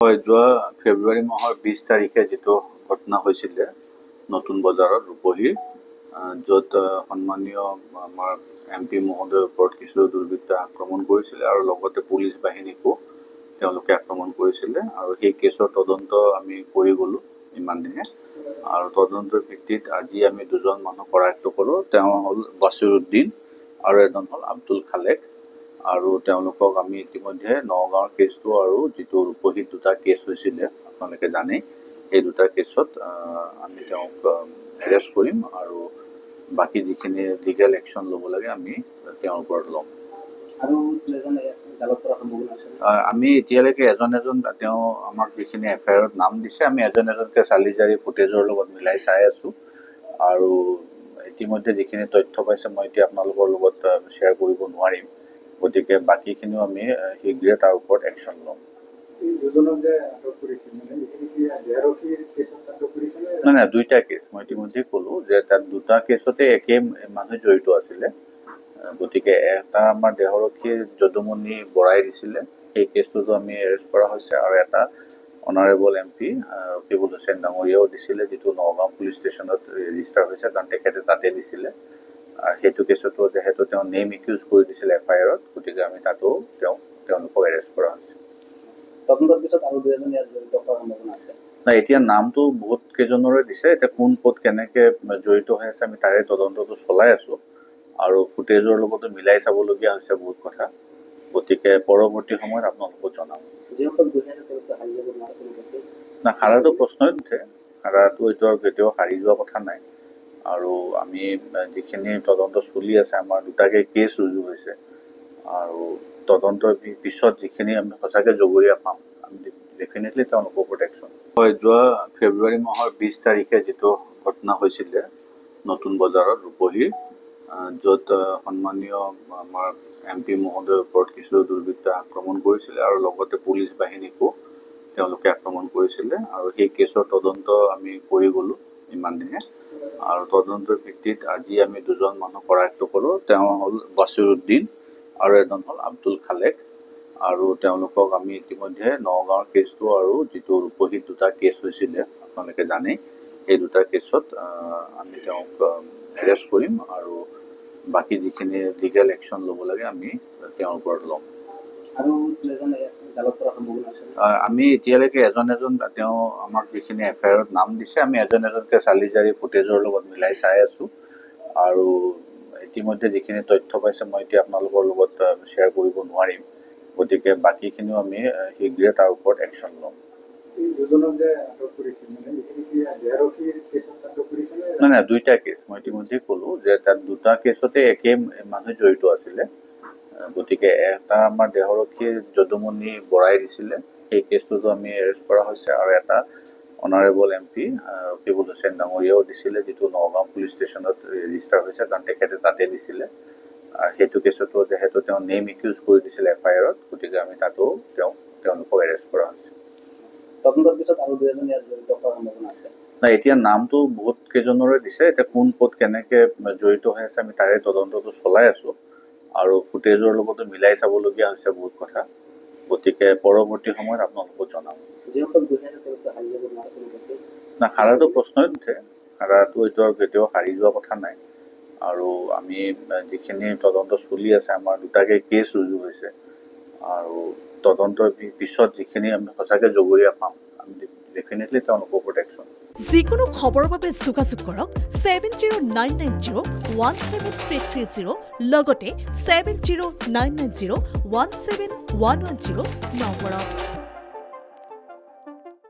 হয়, যোৱা ফেব্ৰুৱাৰী মাহৰ 20 তাৰিখে যিটো ঘটনা হৈছিলে নতুন বজাৰত ৰূপহীৰ, য'ত সন্মানীয় আমাৰ MP মহোদয়ৰ ওপৰত কিছু দুৰ্বৃত্তই আক্ৰমণ কৰিছিলে আৰু লগতে পুলিচ বাহিনীকো তেওঁলোকে আক্ৰমণ কৰিছিলে আৰু সেই কেছৰ তদন্ত আমি কৰি গ'লোঁ ইমান দিনে। আৰু তদন্তৰ ভিত্তিত আজি আমি দুজন মানুহ কৰায়ত্ব কৰোঁ। তেওঁ হ'ল বাছিৰুদ্দিন আৰু এজন হ'ল আব্দুল খালেক। আৰু তেওঁলোকক আমি ইতিমধ্যে নগাঁৱৰ কেছটো আৰু যিটো ৰূপহীত দুটা কেছ হৈছিলে আপোনালোকে জানে, সেই দুটা কেছত আমি তেওঁক এৰেষ্ট কৰিম আৰু বাকী যিখিনি লিগেল একশ্যন ল'ব লাগে আমি তেওঁৰ ওপৰত ল'ম। আমি এতিয়ালৈকে এজন তেওঁ আমাক যিখিনি FIR-ত নাম দিছে, আমি এজনকৈ চালিজাৰি ফুটেজৰ লগত মিলাই চাই আছোঁ আৰু ইতিমধ্যে যিখিনি তথ্য পাইছে মই এতিয়া আপোনালোকৰ লগত শ্বেয়াৰ কৰিব নোৱাৰিম। গতিকে বাকীখিনিও আমি শীঘ্ৰে তাৰ ওপৰত একশ্যন ল'ম। নাই, দুইটা কেছ মই ইতিমধ্যে ক'লোঁ যে তাত দুটা কেছতে একে মানুহ জড়িত আছিলে। গতিকে এটা আমাৰ দেহৰক্ষীয়ে যদুমণি বৰাই দিছিলে, সেই কেছটোতো আমি এৰেষ্ট কৰা হৈছে, আৰু এটা অনাৰেবল MP ৰকিবুল হুছেইন ডাঙৰীয়াও দিছিলে, যিটো নগাঁও পুলিচ ষ্টেচনত ৰেজিষ্টাৰ হৈছে, কাৰণ তেখেতে তাতে দিছিলে। সেইটো কেছতো যিহেতু তেওঁ নেম একিউজ কৰি দিছিলে FIR-ত, গতিকে আমি তাতো তেওঁলোকক এৰেষ্ট কৰা হৈছে। নাই, এতিয়া নামটো বহুত কেইজনৰে দিছে। এতিয়া কোন ক'ত কেনেকে জড়িত হৈ আছে আমি তাৰে তদন্তটো চলাই আছোঁ আৰু ফুটেজৰ লগতো মিলাই চাবলগীয়া হৈছে বহুত কথা। গতিকে পৰৱৰ্তী সময়ত আপোনালোকক জনাম। না, হাৰাটো প্ৰশ্নই নুঠে। হাৰাটো এইটো আৰু কেতিয়াও হাৰি যোৱা কথা নাই। আৰু আমি যিখিনি তদন্ত চলি আছে, আমাৰ দুটাকে কেছ ৰুজু হৈছে আৰু তদন্তৰ পিছত যিখিনি আমি সঁচাকৈ জগৰীয়া পাম, আমি ডেফিনেটলি তেওঁলোকৰ ওপৰত একশ্যন। হয়, যোৱা ফেব্ৰুৱাৰী মাহৰ 20 তাৰিখে যিটো ঘটনা হৈছিলে নতুন বজাৰত ৰূপহীৰ, য'ত সন্মানীয় আমাৰ MP মহোদয়ৰ ওপৰত কিছু দুৰ্বৃত্তই আক্ৰমণ কৰিছিলে আৰু লগতে পুলিচ বাহিনীকো তেওঁলোকে আক্ৰমণ কৰিছিলে আৰু সেই কেছৰ তদন্ত আমি কৰি গ'লোঁ ইমান দিনে। আৰু তদন্তৰ ভিত্তিত আজি আমি দুজন মানুহ কৰায়ত্ব কৰোঁ। তেওঁ হ'ল বাছিৰুদ্দিন আৰু এজন হ'ল আব্দুল খালেক। আৰু তেওঁলোকক আমি ইতিমধ্যে নগাঁৱৰ কেছটো আৰু যিটো ৰূপহীত দুটা কেছ হৈছিলে আপোনালোকে জানে, সেই দুটা কেছত আমি তেওঁক এৰেষ্ট কৰিম আৰু বাকী যিখিনি লিগেল একশ্যন ল'ব লাগে আমি তেওঁৰ ওপৰত ল'ম। আমি এতিয়ালৈকে এজন তেওঁ আমাক যিখিনি FIR-ত নাম দিছে, আমি এজনকৈ চালিজাৰি ফুটেজৰ লগত মিলাই চাই আছোঁ আৰু ইতিমধ্যে যিখিনি তথ্য পাইছে মই এতিয়া আপোনালোকৰ লগত শ্বেয়াৰ কৰিব নোৱাৰিম। গতিকে বাকীখিনিও আমি শীঘ্ৰে তাৰ ওপৰত একশ্যন ল'ম। নাই, দুইটা কেছ মই ইতিমধ্যে ক'লোঁ যে তাত দুটা কেছতে একে মানুহ জড়িত আছিলে। গতিকে এটা আমাৰ দেহৰক্ষীয়ে যদুমণি বৰাই দিছিলে, সেই কেছটোতো আমি এৰেষ্ট কৰা হৈছে, আৰু এটা অনাৰেবল MP ৰকিবুল হুছেইন ডাঙৰীয়াও দিছিলে, যিটো নগাঁও পুলিচ ষ্টেচনত ৰেজিষ্টাৰ হৈছে, কাৰণ তেখেতে তাতে দিছিলে। সেইটো কেছতো যিহেতু তেওঁ নেম একিউজ কৰি দিছিলে FIR-ত, গতিকে আমি তাতো তেওঁলোকক এৰেষ্ট কৰা হৈছে। নাই, এতিয়া নামটো বহুত কেইজনৰে দিছে। এতিয়া কোন ক'ত কেনেকে জড়িত হৈ আছে আমি তাৰে তদন্তটো চলাই আছোঁ আৰু ফুটেজৰ লগতো মিলাই চাবলগীয়া হৈছে বহুত কথা। গতিকে পৰৱৰ্তী সময়ত আপোনালোকক জনাম। না, হাৰাটো প্ৰশ্নই নুঠে। হাৰাটো এইটো আৰু কেতিয়াও হাৰি যোৱা কথা নাই। আৰু আমি যিখিনি তদন্ত চলি আছে, আমাৰ দুটাকে কেছ ৰুজু হৈছে আৰু তদন্তৰ পিছত যিখিনি আমি সঁচাকৈ জগৰীয়া পাম, আমি ডেফিনেটলি তেওঁলোকৰ ওপৰত একশ্যন। যিকোনো খবৰৰ বাবে যোগাযোগ কৰক 7099017330 লগতে 7099017110 নম্বৰত।